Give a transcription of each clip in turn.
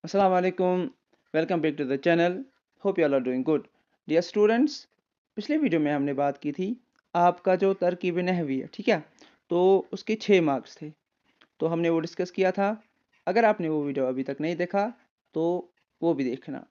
Assalamu alaikum. Welcome back to the channel. Hope you all are doing good. Dear students, पिछले video में हमने बात की थी आपका जो तरकीब नहवी है, ठीक है। तो उसके 6 मार्क्स थे, तो हमने वो डिस्कस किया था। अगर आपने वो वीडियो अभी तक नहीं देखा तो वो भी देखना।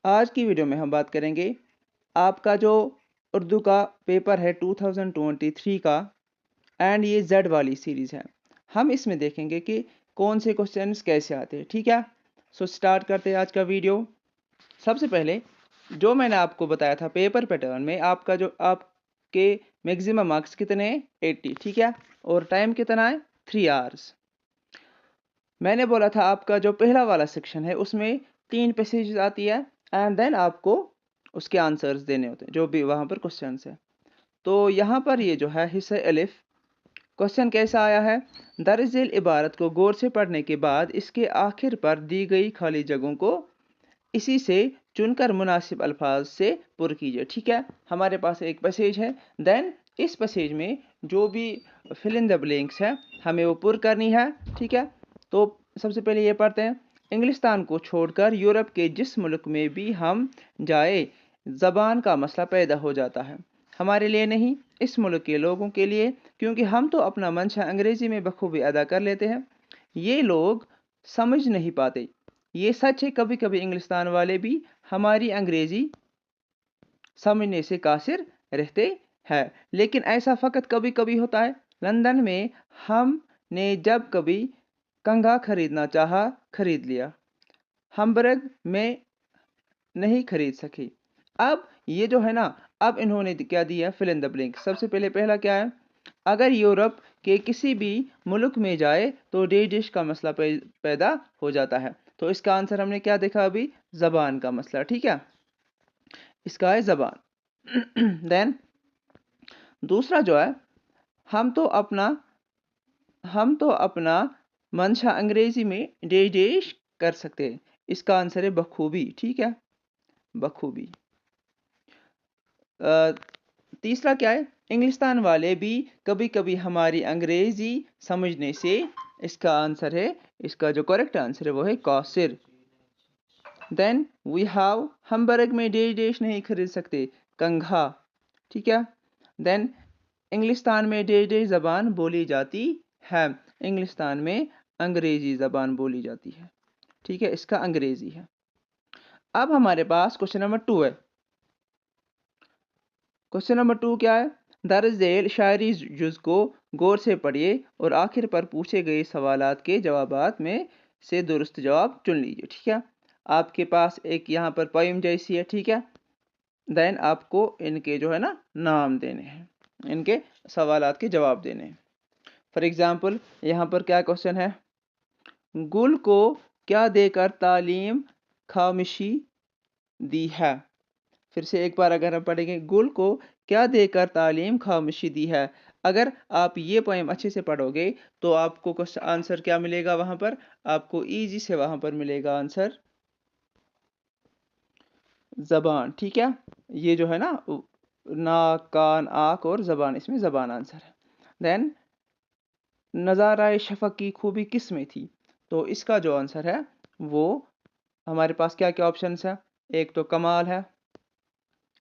आज की वीडियो में हम बात करेंगे आपका जो उर्दू का पेपर है 2023 का, एंड ये जेड वाली सीरीज़ है। हम इसमें देखेंगे कि कौन से क्वेश्चंस कैसे आते हैं, ठीक है। सो स्टार्ट करते हैं आज का वीडियो। सबसे पहले जो मैंने आपको बताया था पेपर पैटर्न में, आपका जो आपके मैक्सिमम मार्क्स कितने हैं 80, ठीक है। और टाइम कितना है 3 आवर्स। मैंने बोला था आपका जो पहला वाला सेक्शन है उसमें 3 पैसेज आती है, एंड देन आपको उसके आंसर्स देने होते हैं जो भी वहाँ पर क्वेश्चन है। तो यहाँ पर ये जो है हिस्सा अलिफ, क्वेश्चन कैसा आया है, दरअसल इबारत को गौर से पढ़ने के बाद इसके आखिर पर दी गई खाली जगहों को इसी से चुनकर मुनासिब अल्फाज से पुर कीजिए, ठीक है। हमारे पास एक पैसेज है, देन इस पैसेज में जो भी फिल इन द ब्लैंक्स है हमें वो पुर करनी है, ठीक है। तो सबसे पहले ये पढ़ते हैं, इंग्लिस्तान को छोड़कर यूरोप के जिस मुल्क में भी हम जाए ज़बान का मसला पैदा हो जाता है। हमारे लिए नहीं, इस मुल्क के लोगों के लिए, क्योंकि हम तो अपना मंशा अंग्रेज़ी में बखूबी अदा कर लेते हैं। ये लोग समझ नहीं पाते। ये सच है, कभी कभी इंग्लिस्तान वाले भी हमारी अंग्रेज़ी समझने से कासिर रहते हैं, लेकिन ऐसा फ़कत कभी कभी होता है। लंदन में हमने जब कभी कंघा खरीदना चाहा, खरीद लिया, हम्बर्ग में नहीं खरीद सके। अब ये जो है ना, अब इन्होंने क्या दिया, फिल इन द ब्लैंक। सबसे पहले पहला क्या है, अगर यूरोप के किसी भी मुल्क में जाए तो डिश का मसला पैदा हो जाता है। तो इसका आंसर हमने क्या देखा अभी, ज़बान का मसला, ठीक है। इसका है ज़बान। देन दूसरा जो है, हम तो अपना हम तो अपना मंशा अंग्रेजी में डेश कर सकते हैं। इसका आंसर है बखूबी, ठीक है, बखूबी। तीसरा क्या है, इंग्लिस्तान वाले भी कभी कभी हमारी अंग्रेजी समझने से, इसका आंसर है, इसका जो करेक्ट आंसर है वो है कासिर। देन वी हैव, हम्बर्ग में डेश नहीं खरीद सकते, कंघा, ठीक है। देन इंग्लिस्तान में डेश ज़बान बोली जाती है, इंग्लिस्तान में अंग्रेजी ज़बान बोली जाती है, ठीक है, इसका अंग्रेजी है। अब हमारे पास क्वेश्चन नंबर 2 है। क्वेश्चन नंबर 2 क्या है, दर्ज झेल शायरी जुज को गौर से पढ़िए और आखिर पर पूछे गए सवालात के जवाबात में से दुरुस्त जवाब चुन लीजिए, ठीक है। आपके पास एक यहाँ पर पोइम जैसी है, ठीक है। देन आपको इनके जो है ना नाम देने हैं, इनके सवालात के जवाब देने हैं। फॉर एग्जाम्पल यहाँ पर क्या क्वेश्चन है, गुल को क्या देकर तालीम खामोशी दी है। फिर से एक बार अगर हम पढ़ेंगे, गुल को क्या देकर तालीम खामोशी दी है। अगर आप ये पोएम अच्छे से पढ़ोगे तो आपको आंसर क्या मिलेगा, वहां पर आपको इजी से वहां पर मिलेगा आंसर जबान, ठीक है। ये जो है ना, नाक कान आँख और जबान, इसमें जबान आंसर है। देन नज़ारा शफक की खूबी किस में थी। तो इसका जो आंसर है वो हमारे पास क्या क्या ऑप्शन है, एक तो कमाल है,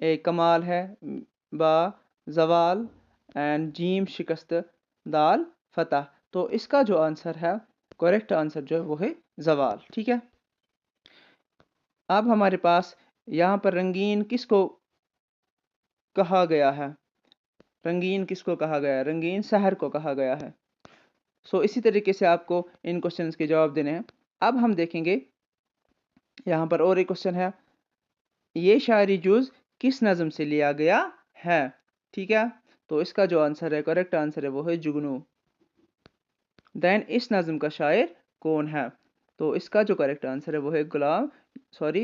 एक कमाल है, बा जवाल, एंड जीम शिकस्त, दाल फतह। तो इसका जो आंसर है, करेक्ट आंसर जो है वो है जवाल, ठीक है। अब हमारे पास यहाँ पर रंगीन किसको कहा गया है, रंगीन किसको कहा गया है, रंगीन शहर को कहा गया है। सो इसी तरीके से आपको इन क्वेश्चंस के जवाब देने हैं। अब हम देखेंगे यहाँ पर और एक क्वेश्चन है, ये शायरी जुज किस नज़म से लिया गया है, ठीक है। तो इसका जो आंसर है, करेक्ट आंसर है वो है जुगनू। देन इस नज़म का शायर कौन है। तो इसका जो करेक्ट आंसर है वो है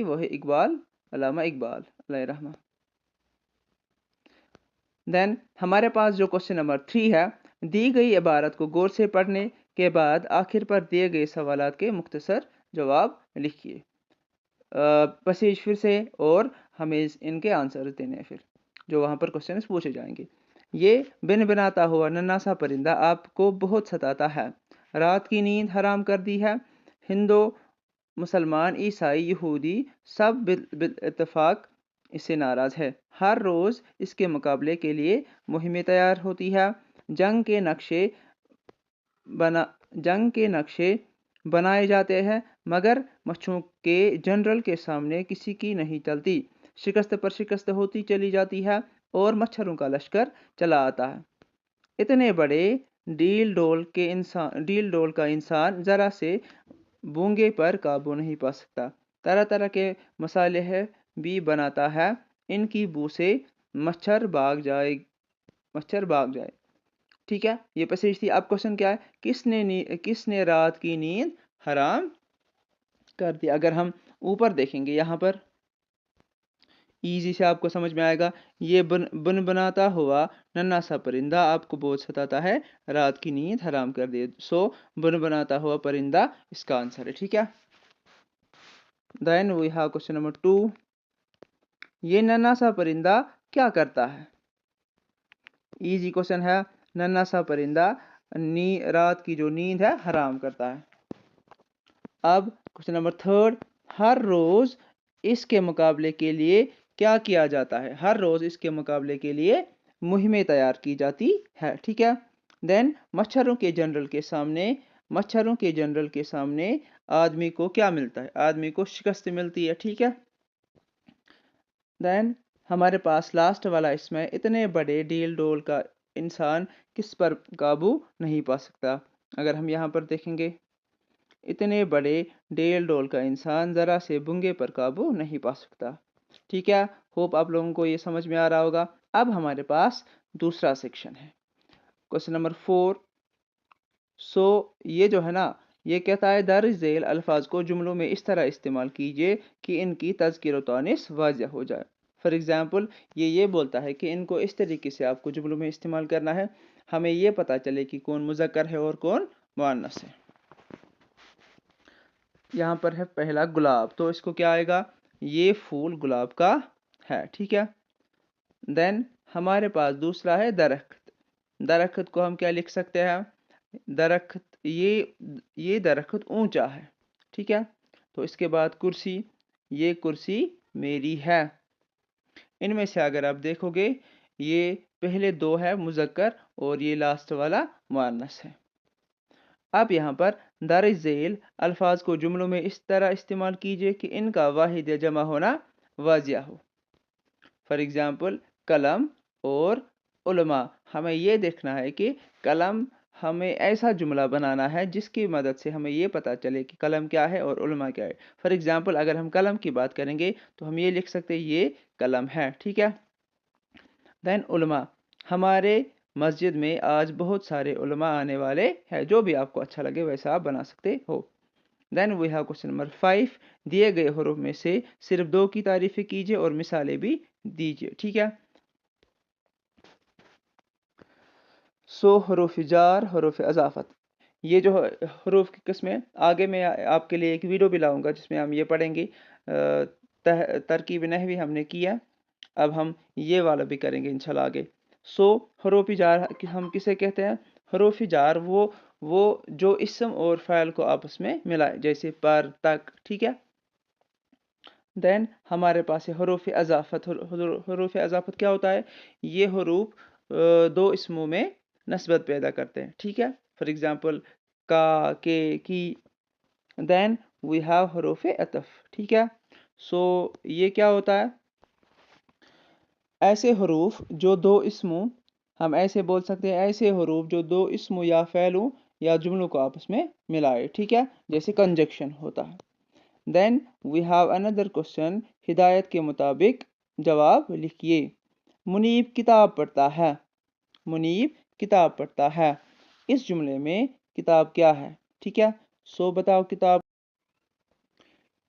वो है इकबाल, अल्लामा इकबाल अलैहि रहमा। देन हमारे पास जो क्वेश्चन नंबर 3 है, दी गई इबारत को गौर से पढ़ने के बाद आखिर पर दिए गए सवालात के मुख्तसर जवाब लिखिए। पैसेज फिर से, और हमें इनके आंसर देने हैं फिर जो वहाँ पर क्वेश्चन पूछे जाएंगे। ये बिन बनाता हुआ नन्हा सा परिंदा आपको बहुत सताता है, रात की नींद हराम कर दी है, हिंदू, मुसलमान, ईसाई, यहूदी सब बिल इत्तेफाक इससे नाराज है। हर रोज इसके मुकाबले के लिए मुहिमें तैयार होती है। जंग के नक्शे बना जंग के नक्शे बनाए जाते हैं, मगर मच्छरों के जनरल के सामने किसी की नहीं चलती। शिकस्त पर शिकस्त होती चली जाती है और मच्छरों का लश्कर चला आता है। इतने बड़े डील डोल का इंसान जरा से बूंगे पर काबू नहीं पा सकता। तरह तरह के मसाले है भी बनाता है, इनकी बू से मच्छर भाग जाए। ठीक है, ये पैसेज थी। अब क्वेश्चन क्या है, किसने रात की नींद हराम कर दी। अगर हम ऊपर देखेंगे यहाँ पर इजी से आपको समझ में आएगा। ये बन बनाता हुआ नन्हा सा परिंदा आपको बहुत सताता है, रात की नींद हराम कर दिए। सो बन बनाता हुआ परिंदा इसका आंसर है। ठीक है, then we have question number 2। ये नन्हा सा परिंदा क्या करता है। इजी क्वेश्चन है। नन्हा सा परिंदा रात की जो नींद है हराम करता है। अब क्वेश्चन नंबर 3। हर रोज इसके मुकाबले के लिए क्या किया जाता है। हर रोज इसके मुकाबले के लिए मुहिमें तैयार की जाती है। ठीक है, देन मच्छरों के जनरल के सामने आदमी को क्या मिलता है। आदमी को शिकस्त मिलती है। ठीक है, देन हमारे पास लास्ट वाला इसमें इतने बड़े डील डोल का इंसान किस पर काबू नहीं पा सकता। अगर हम यहाँ पर देखेंगे, इतने बड़े डेल डोल का इंसान जरा से बुंगे पर काबू नहीं पा सकता। ठीक है, होप आप लोगों को ये समझ में आ रहा होगा। अब हमारे पास दूसरा सेक्शन है, क्वेश्चन नंबर 4। सो ये जो है ना, ये कहता है दर्ज झेल अल्फाज को जुमलों में इस तरह इस्तेमाल कीजिए कि इनकी तज़किर व तानीस वाज़िह हो जाए। फॉर एग्जाम्पल, ये बोलता है कि इनको इस तरीके से आपको जुमलों में इस्तेमाल करना है, हमें ये पता चले कि कौन मुज़क्कर है और कौन मुअन्नस है। यहाँ पर है पहला गुलाब, तो इसको क्या आएगा, ये फूल गुलाब का है। ठीक है, देन हमारे पास दूसरा है दरख्त। दरख्त को हम क्या लिख सकते हैं, दरख्त, ये दरख्त ऊंचा है। ठीक है, तो इसके बाद कुर्सी, ये कुर्सी मेरी है। इनमें से अगर आप देखोगे, ये पहले दो है मुज़क्कर और ये लास्ट वाला मुअन्नस है। अब यहाँ पर दर्ज झेल अल्फाज को जुमलों में इस तरह इस्तेमाल कीजिए कि इनका वाहिद या जमा होना वाजिया हो। फॉर एग्जाम्पल, कलम और उलमा। हमें ये देखना है कि कलम, हमें ऐसा जुमला बनाना है जिसकी मदद से हमें ये पता चले कि कलम क्या है और उलमा क्या है। फॉर एग्जाम्पल, अगर हम कलम की बात करेंगे तो हम ये लिख सकते हैं ये कलम है। ठीक है, देन उलमा, हमारे मस्जिद में आज बहुत सारे उलमा आने वाले हैं। जो भी आपको अच्छा लगे वैसा आप बना सकते हो। Then we have question number 5। दिए गए हरूफ में से सिर्फ दो की तारीफें कीजिए और मिसालें भी दीजिए। ठीक है, सो हरूफ जार, हरूफ अजाफत, ये जो हरूफ की किस्में, आगे मैं आपके लिए एक वीडियो भी लाऊंगा जिसमें हम ये पढ़ेंगे। तरकीब नहवी हमने किया, अब हम ये वाला भी करेंगे इंशाल्लाह आगे। सो हरूफ जार हम किसे कहते हैं। हरूफ जार वो जो इस्म और फ़ाइल को आपस में मिलाए, जैसे पर, तक। ठीक है, देन हमारे पास है हरूफ अजाफत। हरूफ अजाफत क्या होता है, ये हरूफ दो इसमों में नस्बत पैदा करते हैं। ठीक है, फॉर एग्जाम्पल का, के, की। देन वी हैव हरूफ अतफ। ठीक है, सो ये क्या होता है, ऐसे हरूफ जो दो इसमों, हम ऐसे बोल सकते हैं, ऐसे हरूफ जो दो इसमों या फ़ैलों या जुमलों को आपस में मिलाए। ठीक है, जैसे कंजक्शन होता है। Then we have another question, हिदायत के मुताबिक जवाब लिखिए। मुनीब किताब पढ़ता है। मुनीब किताब पढ़ता है, इस जुमले में किताब क्या है। ठीक है, सो बताओ किताब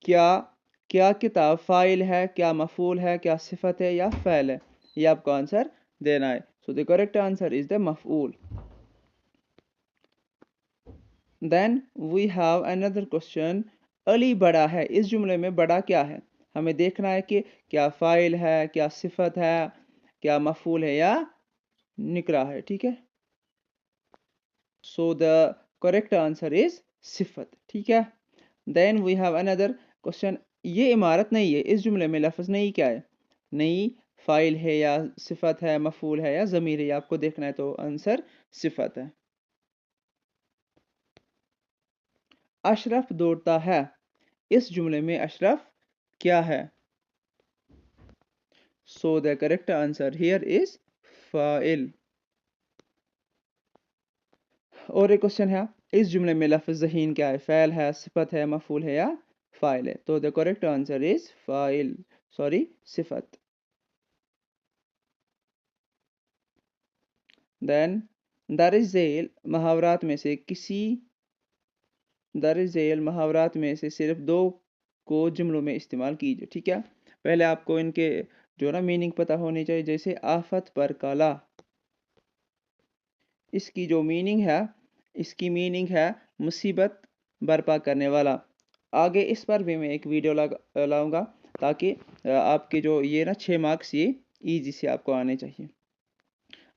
क्या, क्या किताब फ़ाइल है, क्या मफ़ूल है, क्या सिफत है या फ़ैल है। ये आपको आंसर देना है। So the correct answer is the मफ़ऊल। Then we have another question, Ali बड़ा है, इस जुमले में बड़ा क्या है। हमें देखना है कि क्या फ़ाइल है, क्या सिफत है, क्या मफ़ूल है या निकरा है। ठीक है, so the correct answer is सिफत। ठीक है, then we have another question. ये इमारत नहीं है, इस जुमले में लफ्ज़ नहीं क्या है? नहीं फ़ाइल है या सिफत है, मफ़ूल है या ज़मीर है, आपको देखना है, तो आंसर सिफत है। अशरफ दौड़ता है, इस जुमले में अशरफ क्या है? So the correct answer here is file. और एक क्वेश्चन है, इस जुमले में लफ्ज़ ज़हीन क्या है? फ़ैल है, सिफत है, मफ़ूल है या फ़ाइल है? तो the correct answer is file, sorry सिफत। देन दरिज झेल मुहावरात में से किसी दरिज झेल मुहावरात में से सिर्फ दो को जुमलों में इस्तेमाल कीजिए। ठीक है, पहले आपको इनके जो ना मीनिंग पता होनी चाहिए। जैसे आफत पर काला, इसकी जो मीनिंग है, इसकी मीनिंग है मुसीबत बर्पा करने वाला। आगे इस पर भी मैं एक वीडियो लाऊंगा, ताकि आपके जो ये ना 6 मार्क्स ये ईजी से आपको आने चाहिए।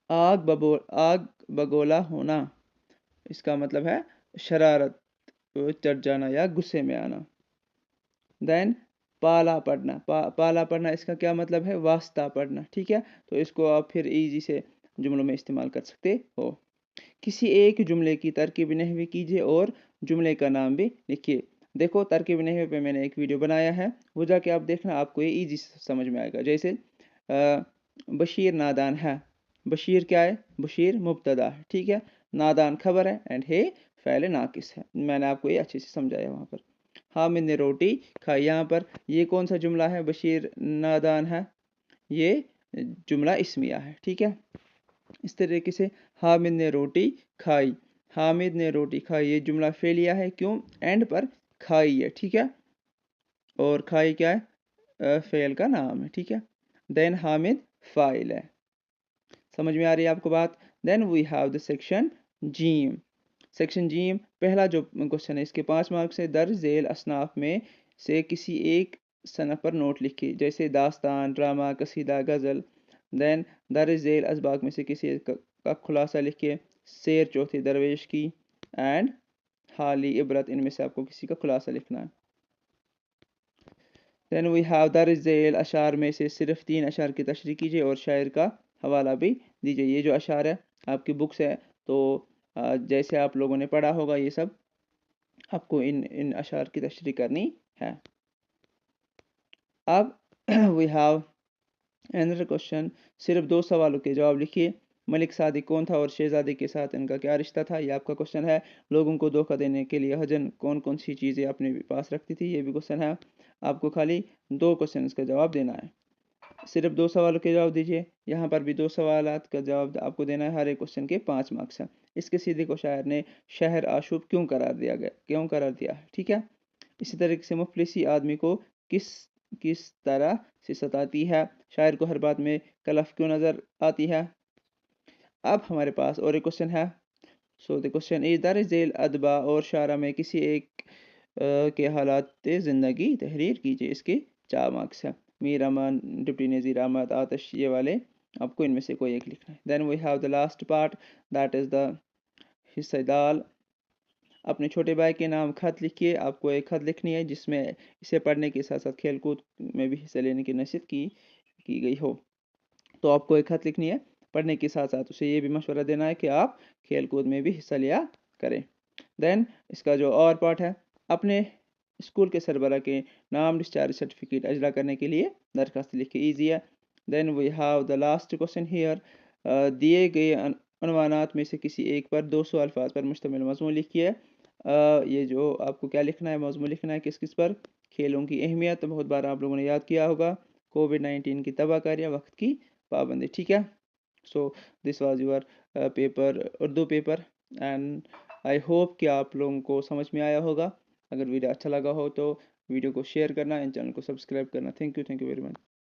आग बगोला होना, इसका मतलब है शरारत, चढ़ जाना या गुस्से में आना। देन पाला पढ़ना, पाला पढ़ना, इसका क्या मतलब है? वास्ता पढ़ना। ठीक है, तो इसको आप फिर इजी से जुमलों में इस्तेमाल कर सकते हो। किसी एक जुमले की तरकीब नहवी कीजिए और जुमले का नाम भी लिखिए। देखो तरकीब नहवी पे मैंने एक वीडियो बनाया है, वो जाके आप देखना, आपको ये इजी समझ में आएगा। जैसे बशीर नादान है, बशीर क्या है? बशीर मुब्तदा है, ठीक है, नादान खबर है, एंड हे फ़ैल नाकिस है। मैंने आपको ये अच्छे से समझाया वहाँ पर। हामिद ने रोटी खाई, यहाँ पर ये कौन सा जुमला है? बशीर नादान है, ये जुमला इस्मिया है। ठीक है, इस तरीके से हामिद ने रोटी खाई, हामिद ने रोटी खाई, ये जुमला फेलिया है। क्यों? एंड पर खाई है। ठीक है, और खाई क्या है? फेल का नाम है। ठीक है, देन हामिद फाइल है। समझ में आ रही है आपको बात? Then we have the section जीम। सेक्शन जीम पहला जो क्वेश्चन है, इसके 5 मार्क्स है। दर्ज झेल असनाफ में से किसी एक सनफ पर नोट लिखिए। जैसे दास्तान, ड्रामा, कसीदा, गज़ल। देन दर्ज झेल असबाक में से किसी एक का खुलासा लिखिए। शेर चौथी दरवेश की, एंड हाली इबरत, इनमें से आपको किसी का खुलासा लिखना है। देन वी हैव दर्ज झेल अशार में से सिर्फ 3 अशार की तशरीह कीजिए और शायर का हवाला भी दीजिए। ये जो अशार है आपकी बुक्स है, तो जैसे आप लोगों ने पढ़ा होगा, ये सब आपको इन इन अशार की तशरीह करनी है। अब वी हैव अनदर क्वेश्चन। सिर्फ 2 सवालों के जवाब लिखिए। मलिक सादिक कौन था और शहजादी के साथ इनका क्या रिश्ता था? ये आपका क्वेश्चन है। लोगों को धोखा देने के लिए हजन कौन कौन सी चीज़ें अपने पास रखती थी? ये भी क्वेश्चन है। आपको खाली 2 क्वेश्चन का जवाब देना है। सिर्फ 2 सवालों के जवाब दीजिए। यहाँ पर भी 2 सवालात का जवाब आपको देना है। हर एक क्वेश्चन के 5 मार्क्स हैं। इसके सीधे को शायर ने शहर आशूब क्यों करार दिया गया, क्यों करार दिया है? ठीक है, इसी तरीके से मुफलिसी आदमी को किस किस तरह से सताती है? शायर को हर बात में कलफ क्यों नज़र आती है? अब हमारे पास और एक क्वेश्चन है। सो द क्वेश्चन इज दर झेल अदबा और शारा में किसी एक के हालात ज़िंदगी तहरीर कीजिए। इसके 4 मार्क्स हैं। मीर अमन, डिप्टी नज़ीर अहमद, आतिश, ये वाले आपको इनमें से कोई एक लिखना है। Then we have the last part, that is the हिस्सा दाल। अपने छोटे भाई के नाम खत लिखिए। आपको एक खत लिखनी है जिसमें इसे पढ़ने के साथ साथ खेलकूद में भी हिस्सा लेने की नसीहत की गई हो। तो आपको एक खत लिखनी है, पढ़ने के साथ साथ उसे ये भी मशवरा देना है कि आप खेलकूद में भी हिस्सा लिया करें। देन इसका जो और पार्ट है, अपने स्कूल के सरबरा के नाम डिस्चार्ज सर्टिफिकेट अजला करने के लिए दरखास्त लिखिए। ईजी है। Then we have the last question here. दिए गए अनवानात में से किसी एक पर 200 अल्फाज पर मुश्तमिल मजमून लिखिए। ये जो आपको क्या लिखना है, मजमून लिखना है किस किस पर? खेलों की अहमियत, बहुत बार आप लोगों ने याद किया होगा। कोविड-19 की तबाहकारियाँ, वक्त की पाबंदी। ठीक है, so this was your paper, Urdu paper, and I hope कि आप लोगों को समझ में आया होगा। अगर वीडियो अच्छा लगा हो तो वीडियो को शेयर करना एंड चैनल को सब्सक्राइब करना। Thank you very much.